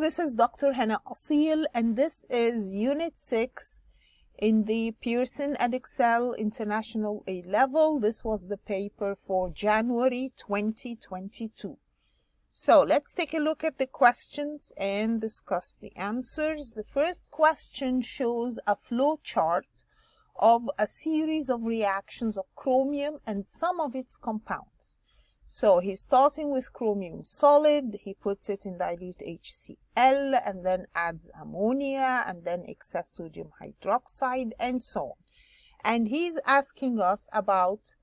this is Dr. Hanaa Assil, and this is Unit 6 in the Pearson Edexcel International A-Level. This was the paper for January 2022. So let's take a look at the questions and discuss the answers. The first question shows a flow chart of a series of reactions of chromium and some of its compounds. So he's starting with chromium solid, he puts it in dilute HCl and then adds ammonia and then excess sodium hydroxide and so on. And he's asking us about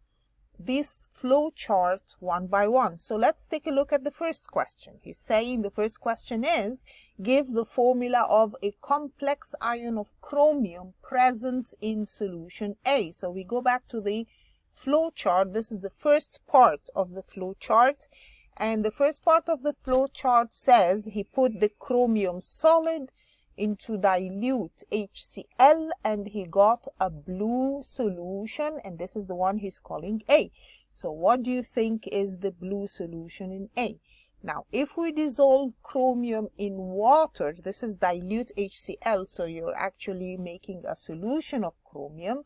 this flow chart one by one. So let's take a look at the first question. He's saying the first question is, give the formula of a complex ion of chromium present in solution A. So we go back to the flow chart. This is the first part of the flow chart, and the first part of the flow chart says he put the chromium solid into dilute HCl and he got a blue solution, and this is the one he's calling A. So what do you think is the blue solution in A? Now if we dissolve chromium in water, this is dilute HCl, so you're actually making a solution of chromium.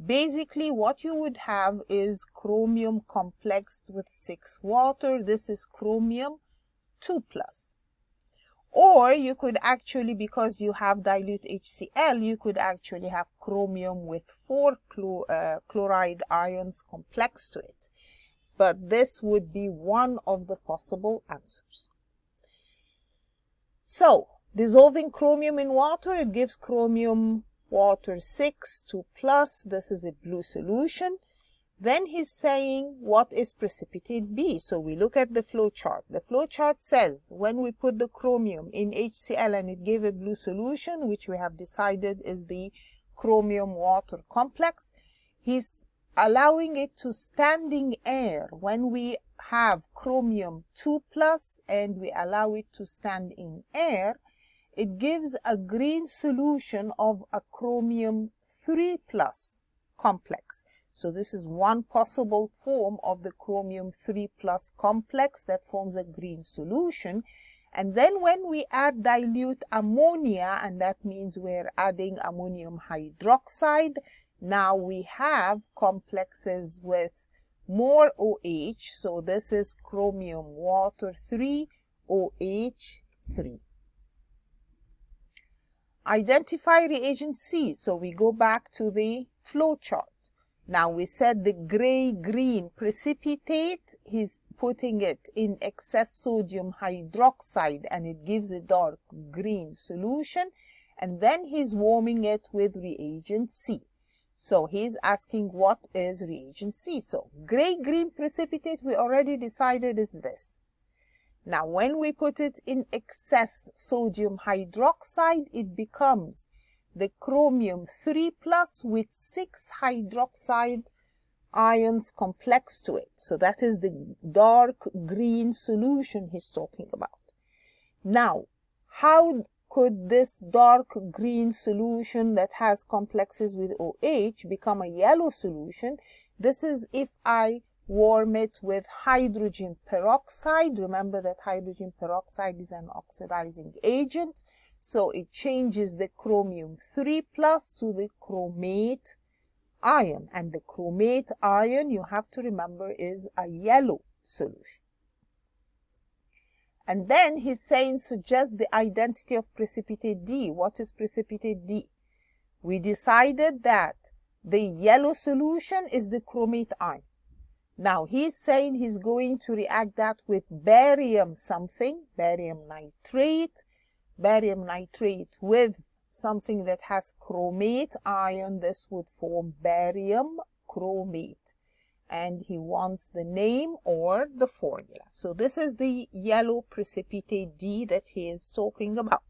Basically, what you would have is chromium complexed with 6 water. This is chromium 2+. Or you could actually, because you have dilute HCl, you could actually have chromium with 4 chloride ions complex to it. But this would be one of the possible answers. So, dissolving chromium in water, it gives chromium water 6, 2+, this is a blue solution. Then he's saying what is precipitate B. So we look at the flow chart. The flow chart says when we put the chromium in HCl and it gave a blue solution, which we have decided is the chromium water complex, he's allowing it to standing air. When we have chromium 2+ and we allow it to stand in air, it gives a green solution of a chromium 3+ complex. So this is one possible form of the chromium 3+ complex that forms a green solution. And then when we add dilute ammonia, and that means we're adding ammonium hydroxide, now we have complexes with more OH. So this is chromium water 3, OH 3. Identify reagent C. So we go back to the flow chart. Now we said the gray-green precipitate, he's putting it in excess sodium hydroxide and it gives a dark green solution, and then he's warming it with reagent C. So he's asking what is reagent C. So gray-green precipitate, we already decided is this. Now, when we put it in excess sodium hydroxide, it becomes the chromium 3+ with 6 hydroxide ions complex to it. So that is the dark green solution he's talking about. Now, how could this dark green solution that has complexes with OH become a yellow solution? This is if I warm it with hydrogen peroxide. Remember that hydrogen peroxide is an oxidizing agent, so it changes the chromium 3+ to the chromate ion, and the chromate ion, you have to remember, is a yellow solution. And then he's saying suggest the identity of precipitate D. What is precipitate D? We decided that the yellow solution is the chromate ion. Now he's saying he's going to react that with barium something, barium nitrate with something that has chromate ion. This would form barium chromate. And he wants the name or the formula. So this is the yellow precipitate D that he is talking about.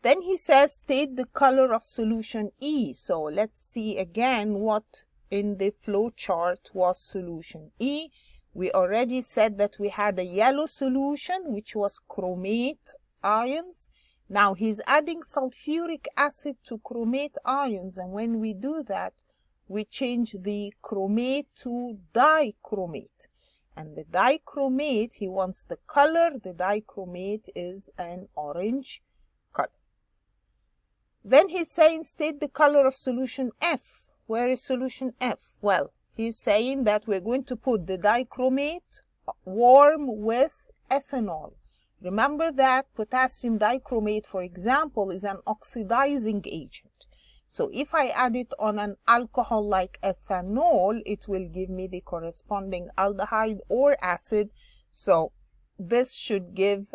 Then he says state the color of solution E. So let's see again what in the flow chart was solution E. We already said that we had a yellow solution which was chromate ions. Now he's adding sulfuric acid to chromate ions, and when we do that we change the chromate to dichromate. And the dichromate, he wants the color. The dichromate is an orange color. Then he's saying state the color of solution F. Where is solution F? Well, he's saying that we're going to put the dichromate warm with ethanol. Remember that potassium dichromate, for example, is an oxidizing agent. So if I add it on an alcohol like ethanol, it will give me the corresponding aldehyde or acid. So this should give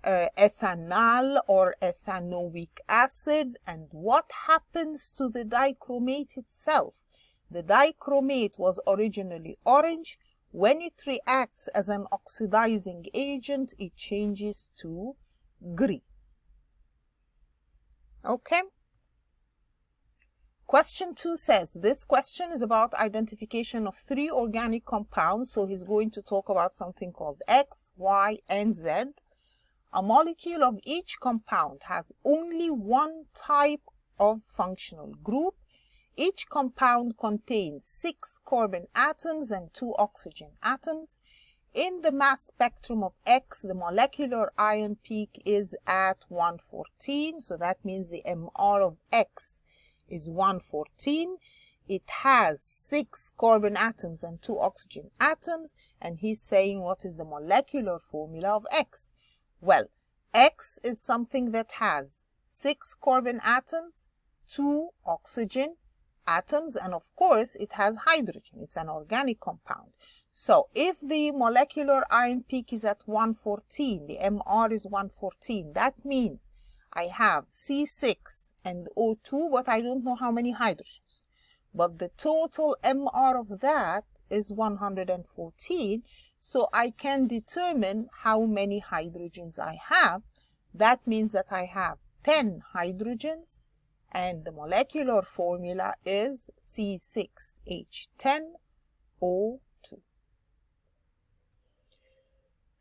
ethanol or ethanoic acid. And what happens to the dichromate itself? The dichromate was originally orange. When it reacts as an oxidizing agent, it changes to green. Okay. Question 2 says, this question is about identification of 3 organic compounds. So he's going to talk about something called X, Y, and Z. A molecule of each compound has only one type of functional group. Each compound contains 6 carbon atoms and 2 oxygen atoms. In the mass spectrum of X, the molecular ion peak is at 114. So that means the MR of X is 114. It has 6 carbon atoms and 2 oxygen atoms. And he's saying what is the molecular formula of X? Well, X is something that has 6 carbon atoms, 2 oxygen atoms, and of course it has hydrogen. It's an organic compound. So if the molecular ion peak is at 114, the MR is 114, that means I have C6 and O2, but I don't know how many hydrogens. But the total MR of that is 114, so I can determine how many hydrogens I have. That means that I have 10 hydrogens, and the molecular formula is C6H10O2.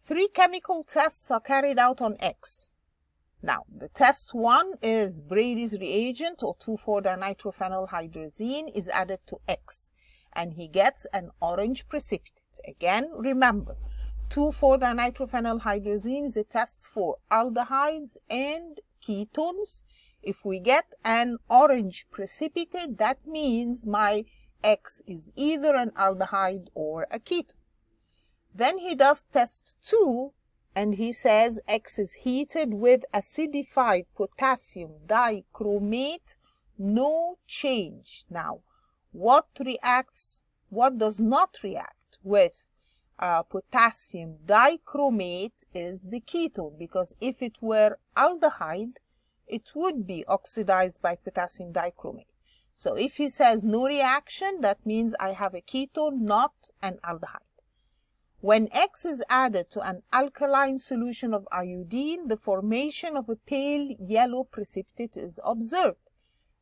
3 chemical tests are carried out on X. Now, the test 1 is Brady's reagent, or 2,4-dinitrophenylhydrazine, is added to X, and he gets an orange precipitate. Again, remember, 2,4-dinitrophenylhydrazine is a test for aldehydes and ketones. If we get an orange precipitate, that means my X is either an aldehyde or a ketone. Then he does test 2, and he says X is heated with acidified potassium dichromate, no change. Now, what does not react with potassium dichromate is the ketone, because if it were aldehyde, it would be oxidized by potassium dichromate. So if he says no reaction, that means I have a ketone, not an aldehyde. When X is added to an alkaline solution of iodine, the formation of a pale yellow precipitate is observed.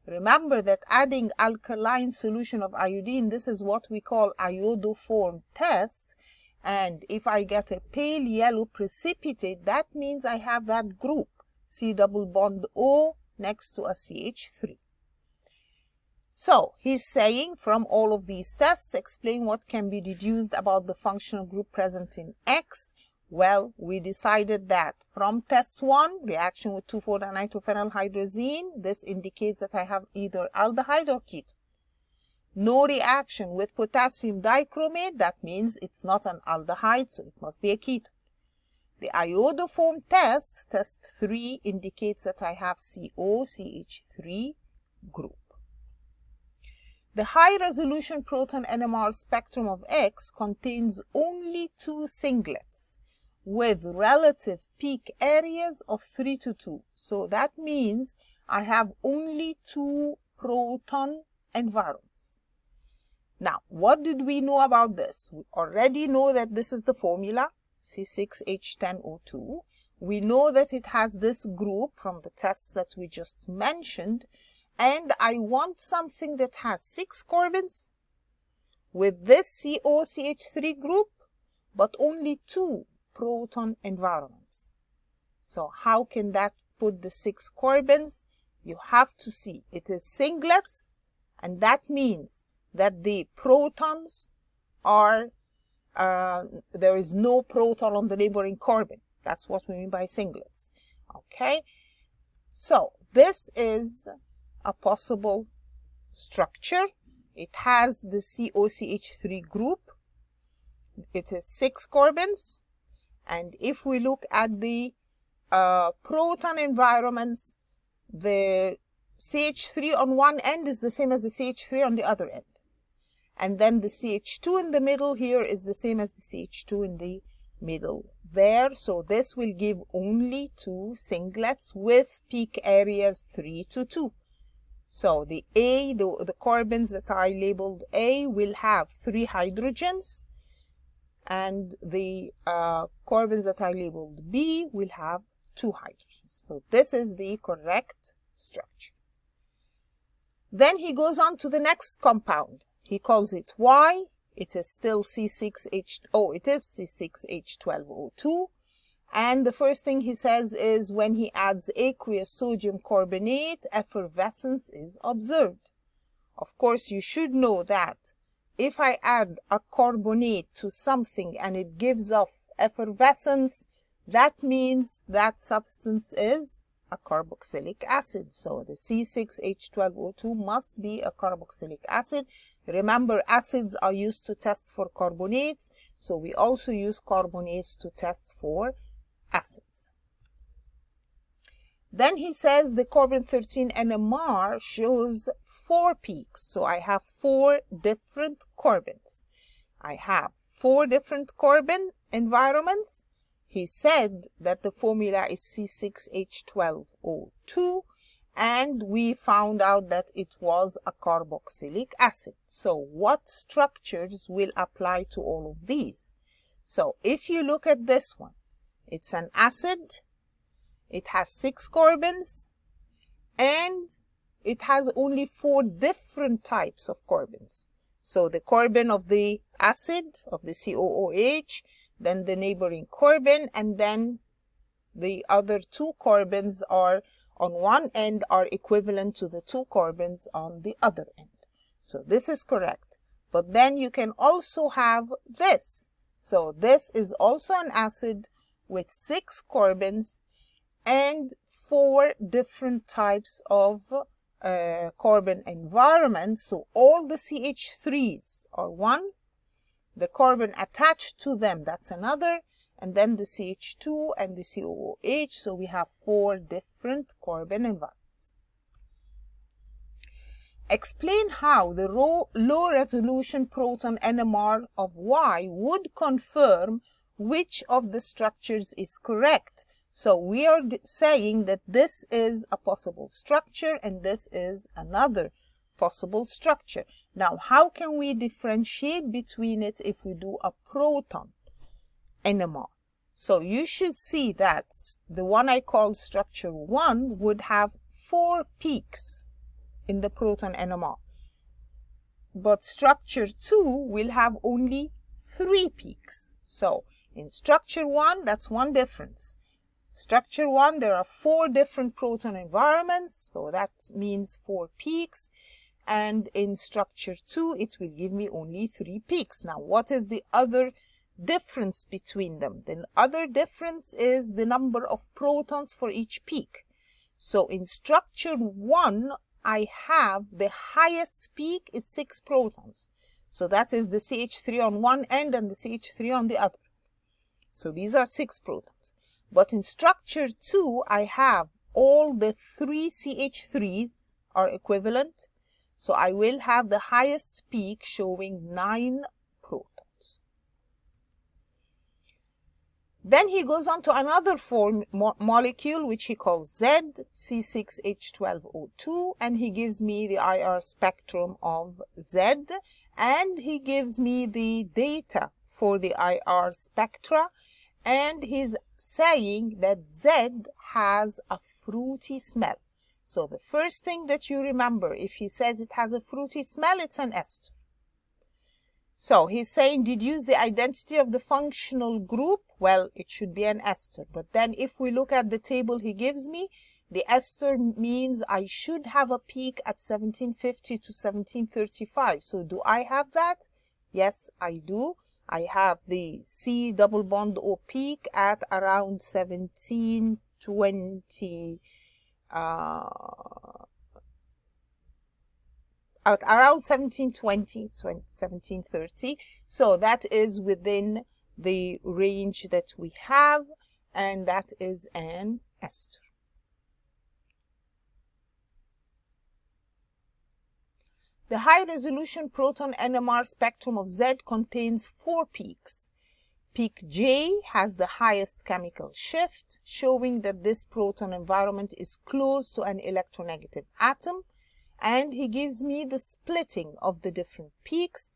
Remember that adding alkaline solution of iodine, this is what we call iodoform test. And if I get a pale yellow precipitate, that means I have that group, C double bond O next to a CH3. So he's saying from all of these tests, explain what can be deduced about the functional group present in X. Well, we decided that from test 1, reaction with 2,4-dinitrophenylhydrazine, this indicates that I have either aldehyde or ketone. No reaction with potassium dichromate, that means it's not an aldehyde, so it must be a ketone. The iodoform test, test 3, indicates that I have COCH3 group. The high-resolution proton NMR spectrum of X contains only 2 singlets with relative peak areas of 3 to 2. So that means I have only 2 proton environments. Now, what did we know about this? We already know that this is the formula, C6H10O2. We know that it has this group from the tests that we just mentioned. And I want something that has 6 carbons with this COCH3 group, but only 2 proton environments. So how can that put the 6 carbons? You have to see it is singlets, and that means that the protons are there is no proton on the neighboring carbon. That's what we mean by singlets. Okay, so this is a possible structure. It has the COCH3 group. It is 6 carbons, and if we look at the proton environments, the CH3 on one end is the same as the CH3 on the other end. And then the CH2 in the middle here is the same as the CH2 in the middle there. So this will give only 2 singlets with peak areas 3 to 2. So the carbons that I labeled A will have 3 hydrogens, and the carbons that I labeled B will have 2 hydrogens. So this is the correct structure. Then he goes on to the next compound. He calls it Y. It is still C6H12O2. And the first thing he says is when he adds aqueous sodium carbonate, effervescence is observed. Of course, you should know that if I add a carbonate to something and it gives off effervescence, that means that substance is a carboxylic acid. So the C6H12O2 must be a carboxylic acid. Remember, acids are used to test for carbonates, so we also use carbonates to test for acids. Then he says the carbon-13 NMR shows 4 peaks. So I have 4 different carbons. I have 4 different carbon environments. He said that the formula is C6H12O2, and we found out that it was a carboxylic acid. So what structures will apply to all of these? So if you look at this one, it's an acid, it has 6 carbons, and it has only 4 different types of carbons. So the carbon of the acid, of the COOH, then the neighboring carbon, and then the other 2 carbons are on one end are equivalent to the 2 carbons on the other end. So this is correct. But then you can also have this. So this is also an acid with 6 carbons and 4 different types of carbon environments. So all the CH3s are 1. The carbon attached to them, that's another. And then the CH2 and the COOH. So we have 4 different carbon environments. Explain how the low resolution proton NMR of Y would confirm which of the structures is correct. So we are saying that this is a possible structure and this is another possible structure. Now, how can we differentiate between it if we do a proton NMR? So you should see that the one I called structure 1 would have 4 peaks in the proton NMR. But structure 2 will have only 3 peaks. So in structure 1, that's one difference. Structure 1, there are 4 different proton environments, so that means 4 peaks. And in structure 2, it will give me only 3 peaks. Now, what is the other difference between them? The other difference is the number of protons for each peak. So in structure 1, I have the highest peak is 6 protons. So that is the CH3 on one end and the CH3 on the other. So these are 6 protons. But in structure 2, I have all the 3 CH3s are equivalent. So I will have the highest peak showing 9 protons. Then he goes on to another molecule which he calls Z, C6H12O2, and he gives me the IR spectrum of Z, and he gives me the data for the IR spectra, and he's saying that Z has a fruity smell. So the first thing that you remember, if he says it has a fruity smell, it's an ester. So he's saying deduce the identity of the functional group. Well, it should be an ester. But then if we look at the table he gives me, the ester means I should have a peak at 1750 to 1735. So do I have that? Yes, I do. I have the C double bond O peak at around 1720, at around 1720, 1730. So that is within the range that we have, and that is an ester. The high-resolution proton NMR spectrum of Z contains 4 peaks. Peak J has the highest chemical shift, showing that this proton environment is close to an electronegative atom, and he gives me the splitting of the different peaks.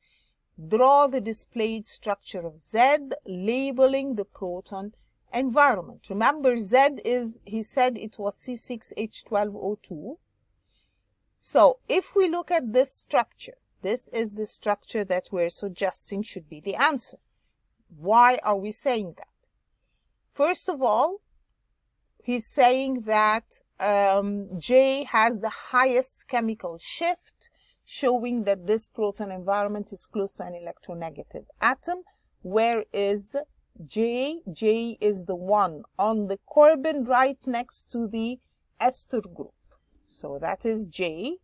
Draw the displayed structure of Z, labeling the proton environment. Remember, Z is, he said it was C6H12O2. So if we look at this structure, this is the structure that we're suggesting should be the answer. Why are we saying that? First of all, he's saying that J has the highest chemical shift, showing that this proton environment is close to an electronegative atom. Where is J? J is the one on the carbon right next to the ester group. So that is J.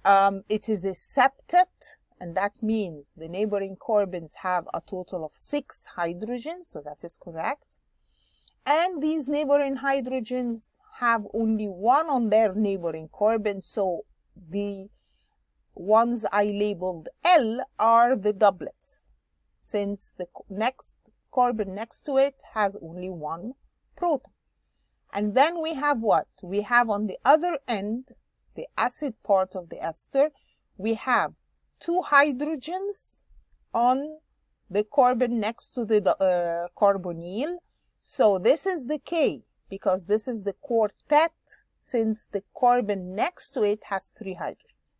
It is a septet, and that means the neighboring carbons have a total of 6 hydrogens, so that is correct. And these neighboring hydrogens have only one on their neighboring carbon, so the ones I labeled L are the doublets, since the next carbon next to it has only one proton. And then we have what? We have on the other end, the acid part of the ester, we have 2 hydrogens on the carbon next to the carbonyl. So this is the K, because this is the quartet, since the carbon next to it has 3 hydrogens.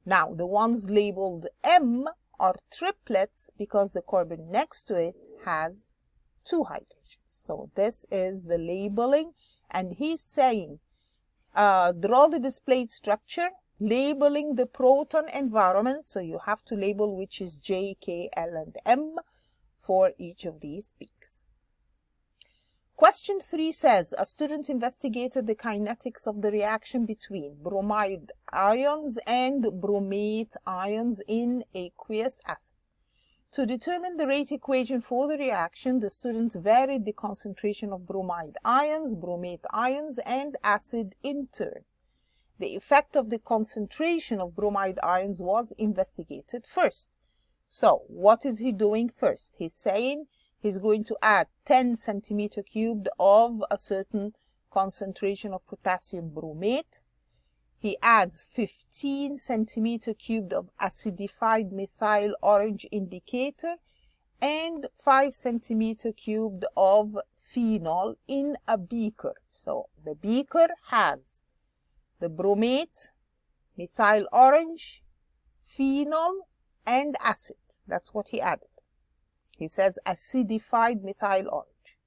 Now, the ones labeled M are triplets, because the carbon next to it has 2 hydrogens. So this is the labeling, and he's saying, draw the displayed structure, labeling the proton environment. So you have to label which is J, K, L, and M for each of these peaks. Question 3 says, a student investigated the kinetics of the reaction between bromide ions and bromate ions in aqueous acid. To determine the rate equation for the reaction, the student varied the concentration of bromide ions, bromate ions, and acid in turn. The effect of the concentration of bromide ions was investigated first. So, what is he doing first? He's saying he's going to add 10 centimeter cubed of a certain concentration of potassium bromate. He adds 15 centimeter cubed of acidified methyl orange indicator and 5 centimeter cubed of phenol in a beaker. So the beaker has the bromate, methyl orange, phenol, and acid. That's what he added. He says acidified methyl orange.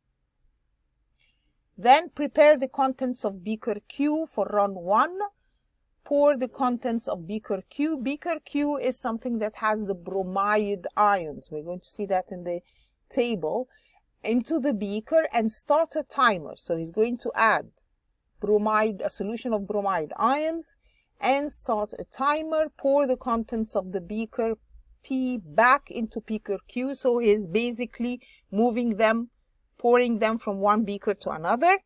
Then prepare the contents of beaker Q for run 1. Pour the contents of beaker Q. Beaker Q is something that has the bromide ions. We're going to see that in the table. Into the beaker and start a timer. So he's going to add a solution of bromide ions and start a timer. Pour the contents of the beaker P back into beaker Q. So he's basically moving them, pouring them from one beaker to another.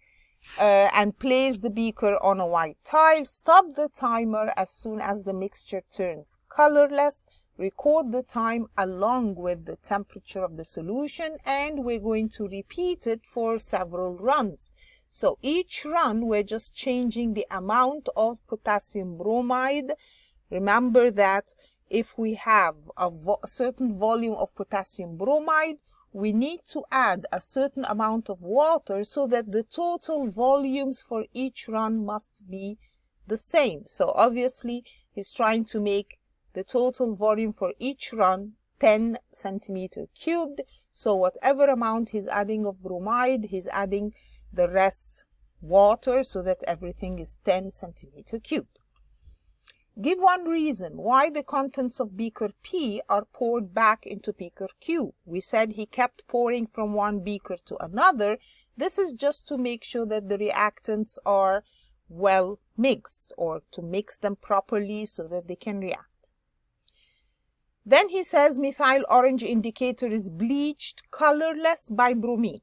And place the beaker on a white tile. Stop the timer as soon as the mixture turns colorless. Record the time along with the temperature of the solution, and we're going to repeat it for several runs. So each run we're just changing the amount of potassium bromide. Remember that if we have a certain volume of potassium bromide, we need to add a certain amount of water so that the total volumes for each run must be the same. So obviously he's trying to make the total volume for each run 10 centimeter cubed. So whatever amount he's adding of bromide, he's adding the rest water so that everything is 10 centimeter cubed. Give one reason why the contents of beaker P are poured back into beaker Q. We said he kept pouring from one beaker to another. This is just to make sure that the reactants are well mixed, or to mix them properly so that they can react. Then he says methyl orange indicator is bleached colorless by bromine.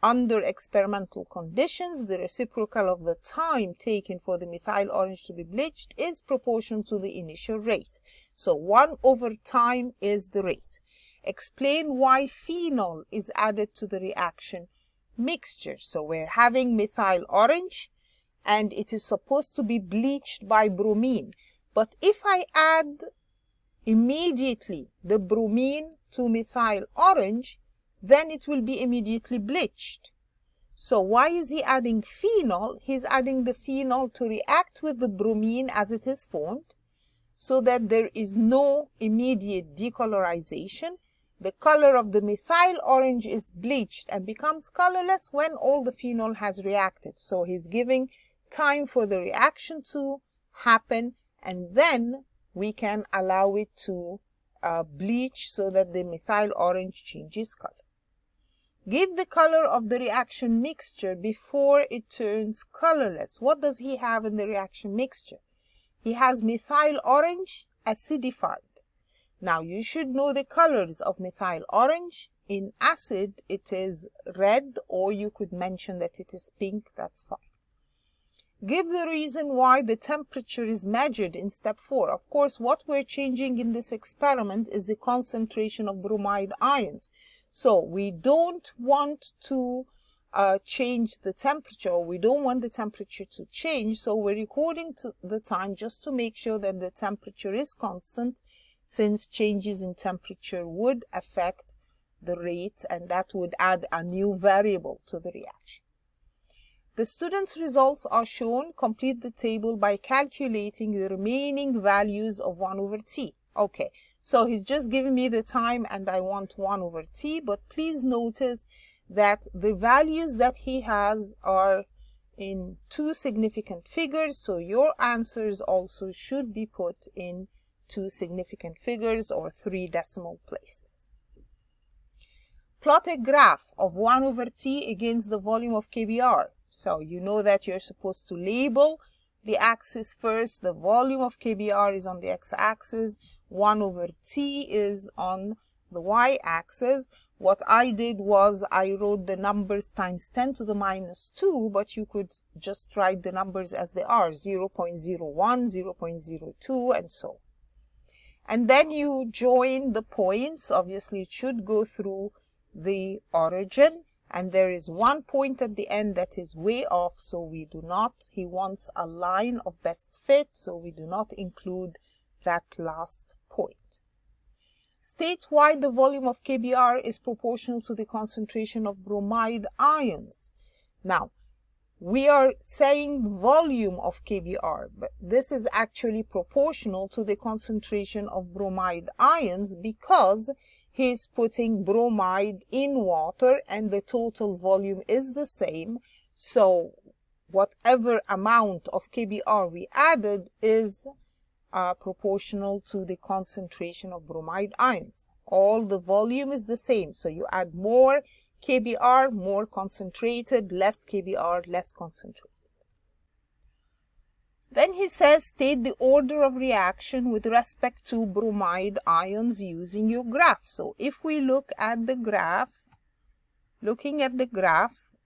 Under experimental conditions, the reciprocal of the time taken for the methyl orange to be bleached is proportional to the initial rate. So 1 over time is the rate. Explain why phenol is added to the reaction mixture. So we're having methyl orange and it is supposed to be bleached by bromine. But if I add immediately the bromine to methyl orange, then it will be immediately bleached. So why is he adding phenol? He's adding the phenol to react with the bromine as it is formed, so that there is no immediate decolorization. The color of the methyl orange is bleached and becomes colorless when all the phenol has reacted. So he's giving time for the reaction to happen, and then we can allow it to bleach so that the methyl orange changes color. Give the color of the reaction mixture before it turns colorless. What does he have in the reaction mixture? He has methyl orange acidified. Now you should know the colors of methyl orange. In acid it is red, or you could mention that it is pink, that's fine. Give the reason why the temperature is measured in step 4. Of course, what we're changing in this experiment is the concentration of bromide ions. So we don't want to change the temperature, or we don't want the temperature to change. So we're recording the time just to make sure that the temperature is constant, since changes in temperature would affect the rate, and that would add a new variable to the reaction. The student's results are shown. Complete the table by calculating the remaining values of 1 over t. Okay, so he's just giving me the time and I want 1 over t, but please notice that the values that he has are in 2 significant figures, so your answers also should be put in 2 significant figures or 3 decimal places. Plot a graph of 1 over t against the volume of KBr. So you know that you're supposed to label the axis first. The volume of KBr is on the x-axis. 1 over t is on the y-axis. What I did was I wrote the numbers times 10 to the minus 2, but you could just write the numbers as they are, 0.01, 0.02, and so on. And then you join the points. Obviously, it should go through the origin. And there is one point at the end that is way off, so we do not, he wants a line of best fit, so we do not include that last point. State why the volume of KBr is proportional to the concentration of bromide ions. Now, we are saying volume of KBr, but this is actually proportional to the concentration of bromide ions because he's putting bromide in water and the total volume is the same. So whatever amount of KBr we added is proportional to the concentration of bromide ions. All the volume is the same. So you add more KBr, more concentrated, less KBr, less concentrated. Then he says, state the order of reaction with respect to bromide ions using your graph. So if we look at the graph,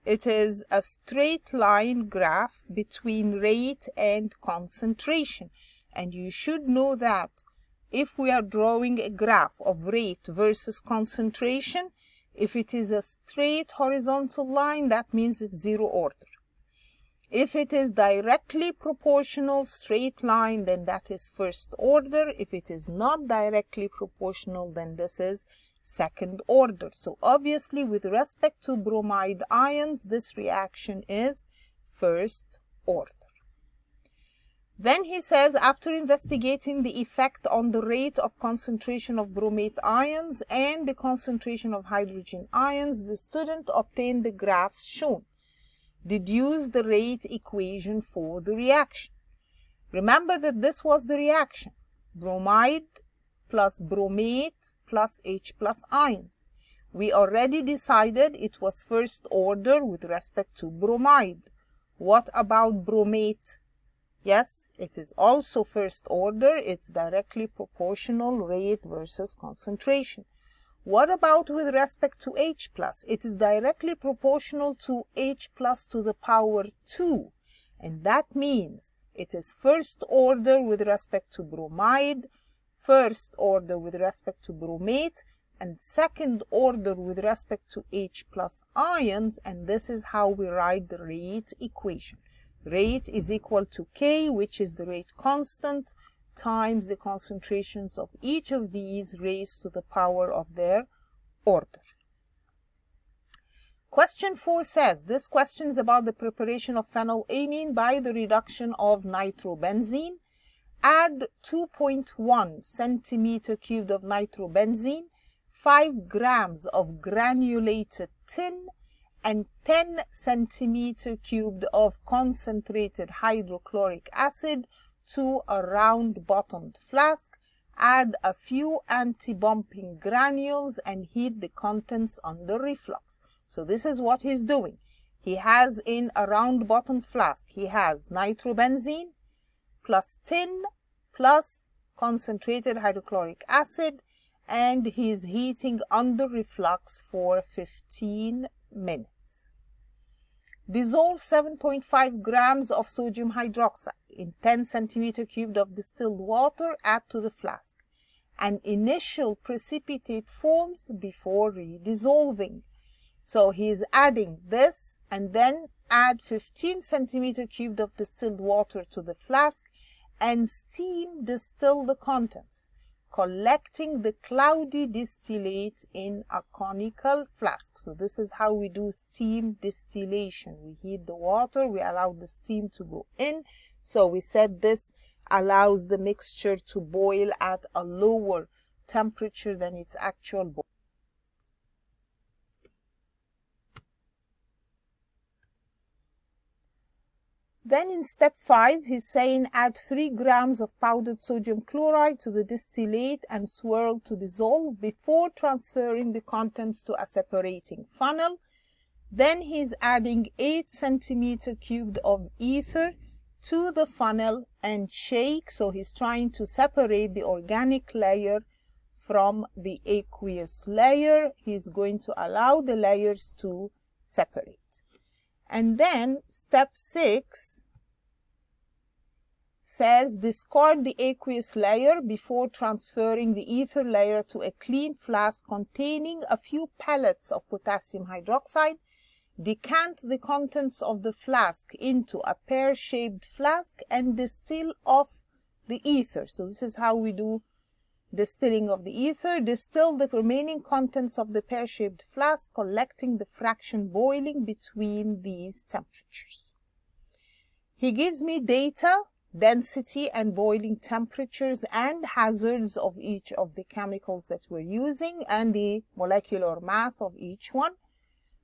it is a straight line graph between rate and concentration. And you should know that if we are drawing a graph of rate versus concentration, if it is a straight horizontal line, that means it's zero order. If it is directly proportional straight line, then that is first order. If it is not directly proportional, then this is second order. So obviously with respect to bromide ions, this reaction is first order. Then he says, after investigating the effect on the rate of concentration of bromate ions and the concentration of hydrogen ions, the student obtained the graphs shown. Deduce the rate equation for the reaction. Remember that this was the reaction. Bromide plus bromate plus H plus ions. We already decided it was first order with respect to bromide. What about bromate? Yes, it is also first order. It's directly proportional rate versus concentration. What about with respect to H plus? It is directly proportional to H plus to the power 2. And that means it is first order with respect to bromide, first order with respect to bromate, and second order with respect to H plus ions. And this is how we write the rate equation. Rate is equal to K, which is the rate constant, times the concentrations of each of these raised to the power of their order. Question 4 says, this question is about the preparation of phenylamine by the reduction of nitrobenzene. Add 2.1 centimeter cubed of nitrobenzene, 5 grams of granulated tin, and 10 centimeter cubed of concentrated hydrochloric acid to a round bottomed flask. Add a few anti-bumping granules and heat the contents under reflux. So this is what he's doing. He has in a round bottomed flask, he has nitrobenzene plus tin plus concentrated hydrochloric acid, and he's heating under reflux for 15 minutes. Dissolve 7.5 grams of sodium hydroxide in 10 centimeter cubed of distilled water. Add to the flask. An initial precipitate forms before redissolving. So he's adding this and then add 15 centimeter cubed of distilled water to the flask and steam distill the contents, collecting the cloudy distillate in a conical flask. So this is how we do steam distillation. We heat the water, we allow the steam to go in. So we said this allows the mixture to boil at a lower temperature than its actual boil. Then in step 5, he's saying add 3 grams of powdered sodium chloride to the distillate and swirl to dissolve before transferring the contents to a separating funnel. Then he's adding 8 centimeter cubed of ether to the funnel and shake. So he's trying to separate the organic layer from the aqueous layer. He's going to allow the layers to separate. And then step 6 says discard the aqueous layer before transferring the ether layer to a clean flask containing a few pellets of potassium hydroxide. Decant the contents of the flask into a pear-shaped flask and distill off the ether. So this is how we do distilling of the ether. Distill the remaining contents of the pear-shaped flask, collecting the fraction boiling between these temperatures. He gives me data, density and boiling temperatures and hazards of each of the chemicals that we're using and the molecular mass of each one.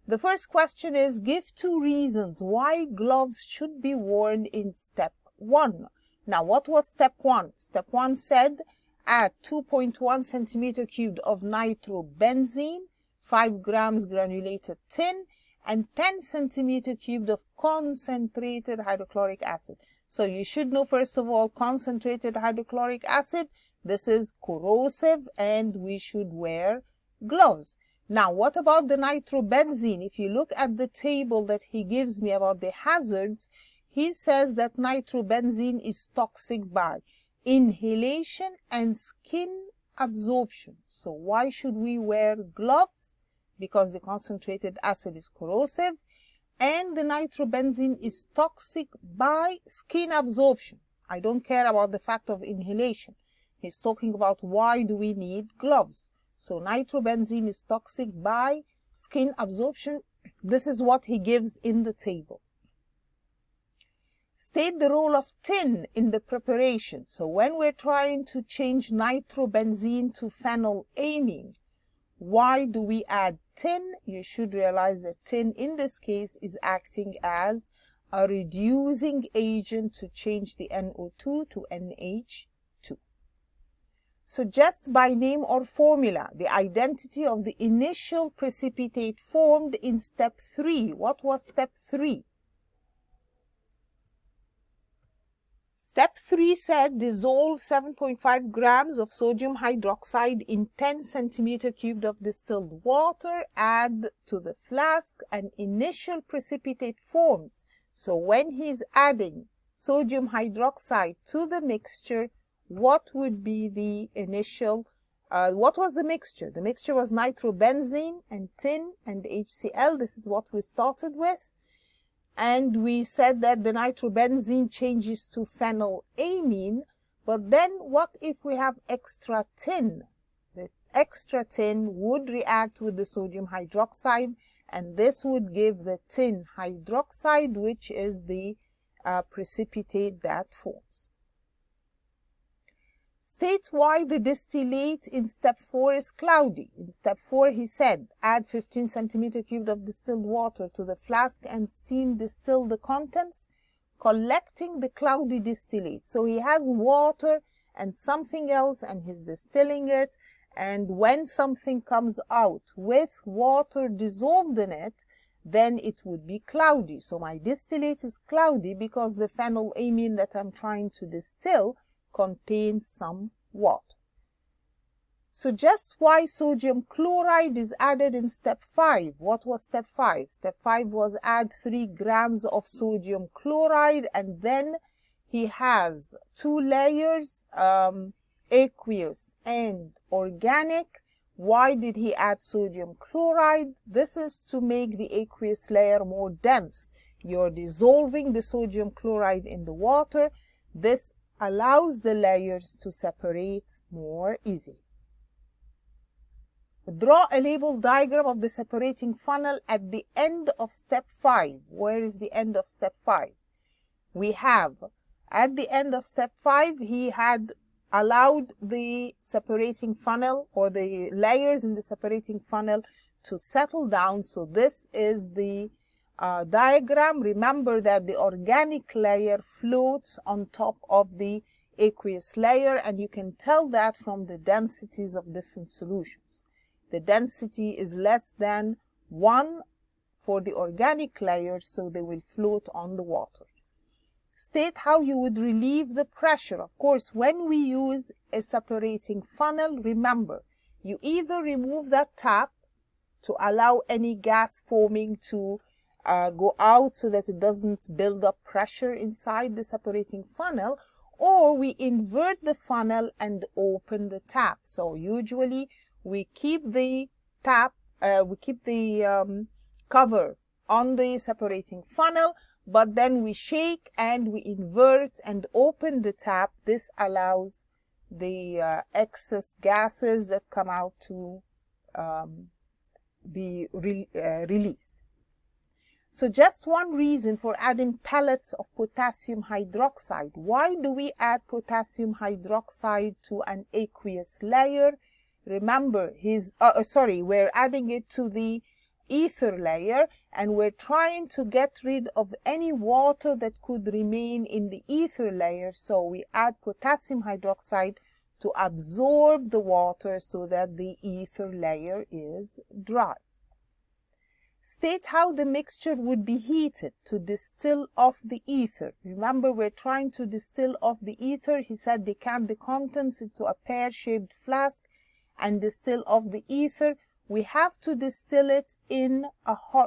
The first question is, give 2 reasons why gloves should be worn in step 1. Now, what was step 1? Step 1 said add 2.1 centimeter cubed of nitrobenzene, 5 grams granulated tin, and 10 centimeter cubed of concentrated hydrochloric acid. So you should know, first of all, concentrated hydrochloric acid, this is corrosive and we should wear gloves. Now, what about the nitrobenzene? If you look at the table that he gives me about the hazards, he says that nitrobenzene is toxic by inhalation and skin absorption. So why should we wear gloves? Because the concentrated acid is corrosive and the nitrobenzene is toxic by skin absorption. I don't care about the fact of inhalation. He's talking about why do we need gloves. So nitrobenzene is toxic by skin absorption. This is what he gives in the table. State the role of tin in the preparation. So when we're trying to change nitrobenzene to phenylamine, why do we add tin? You should realize that tin in this case is acting as a reducing agent to change the NO2 to NH2. So just by name or formula, the identity of the initial precipitate formed in step 3. What was step 3? Step 3 said dissolve 7.5 grams of sodium hydroxide in 10 centimeter cubed of distilled water, add to the flask, and initial precipitate forms. So when he's adding sodium hydroxide to the mixture, what would be the initial, what was the mixture? The mixture was nitrobenzene and tin and HCl. This is what we started with. And we said that the nitrobenzene changes to phenylamine. But then what if we have extra tin? The extra tin would react with the sodium hydroxide, and this would give the tin hydroxide, which is the precipitate that forms. State why the distillate in step 4 is cloudy. In step 4, he said, add 15 centimeter cubed of distilled water to the flask and steam distill the contents, collecting the cloudy distillate. So he has water and something else, and he's distilling it. And when something comes out with water dissolved in it, then it would be cloudy. So my distillate is cloudy because the phenylamine that I'm trying to distill contains some water. So just why sodium chloride is added in step 5. What was step 5? Step 5 was add 3 grams of sodium chloride, and then he has 2 layers, aqueous and organic. Why did he add sodium chloride? This is to make the aqueous layer more dense. You're dissolving the sodium chloride in the water. This allows the layers to separate more easily. Draw a label diagram of the separating funnel at the end of step 5. Where is the end of step 5? We have, at the end of step 5, he had allowed the separating funnel or the layers in the separating funnel to settle down. So this is the diagram. Remember that the organic layer floats on top of the aqueous layer, and you can tell that from the densities of different solutions. The density is less than 1 for the organic layer, so they will float on the water. State how you would relieve the pressure. Of course, when we use a separating funnel, remember, you either remove that tap to allow any gas forming to go out so that it doesn't build up pressure inside the separating funnel, or we invert the funnel and open the tap. So usually we keep the tap, we keep the cover on the separating funnel, but then we shake and we invert and open the tap. This allows the excess gases that come out to be released. So just one reason for adding pellets of potassium hydroxide. Why do we add potassium hydroxide to an aqueous layer? Remember, we're adding it to the ether layer, and we're trying to get rid of any water that could remain in the ether layer. So we add potassium hydroxide to absorb the water so that the ether layer is dry. State how the mixture would be heated to distill off the ether. Remember, we're trying to distill off the ether. He said decant the contents into a pear-shaped flask and distill off the ether. We have to distill it in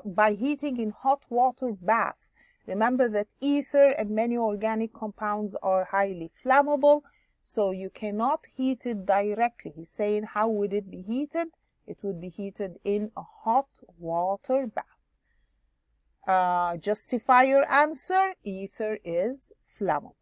by heating in hot water bath. Remember that ether and many organic compounds are highly flammable, so you cannot heat it directly. He's saying how would it be heated? It would be heated in a hot water bath. Justify your answer. Ether is flammable.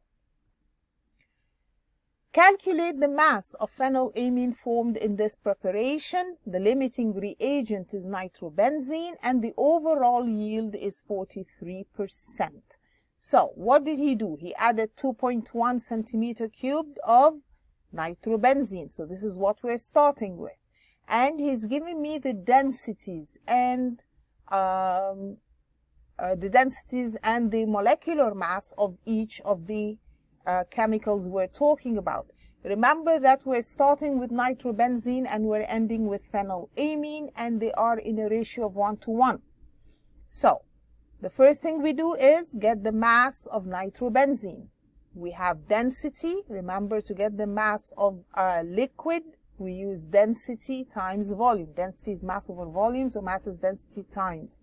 Calculate the mass of phenylamine formed in this preparation. The limiting reagent is nitrobenzene, and the overall yield is 43%. So what did he do? He added 2.1 centimeter cubed of nitrobenzene. So this is what we're starting with. And he's giving me the densities and the densities and the molecular mass of each of the chemicals we're talking about. Remember that we're starting with nitrobenzene and we're ending with phenylamine, and they are in a ratio of 1:1. So the first thing we do is get the mass of nitrobenzene. We have density. Remember, to get the mass of a liquid, we use density times volume. Density is mass over volume, so mass is density times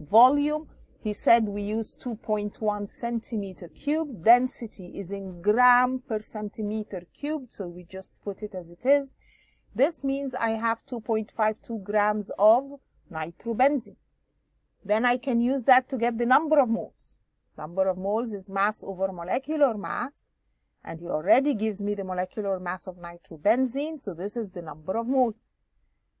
volume. He said we use 2.1 centimeter cubed. Density is in gram per centimeter cubed, so we just put it as it is. This means I have 2.52 grams of nitrobenzene. Then I can use that to get the number of moles. Number of moles is mass over molecular mass, and he already gives me the molecular mass of nitrobenzene, so this is the number of moles.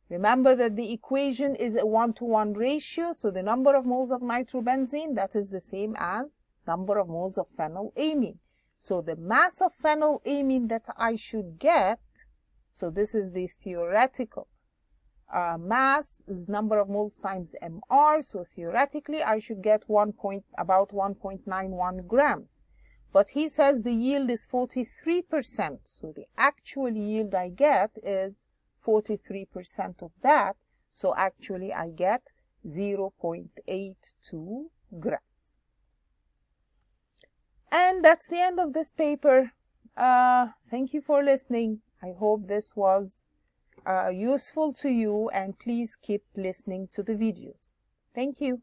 Remember that the equation is a 1:1 ratio, so the number of moles of nitrobenzene, that is the same as number of moles of phenylamine. So the mass of phenylamine that I should get, so this is the theoretical mass, is number of moles times mR, so theoretically I should get about 1.91 grams. But he says the yield is 43%, so the actual yield I get is 43% of that, so actually I get 0.82 grams. And that's the end of this paper. Thank you for listening. I hope this was useful to you, and please keep listening to the videos. Thank you.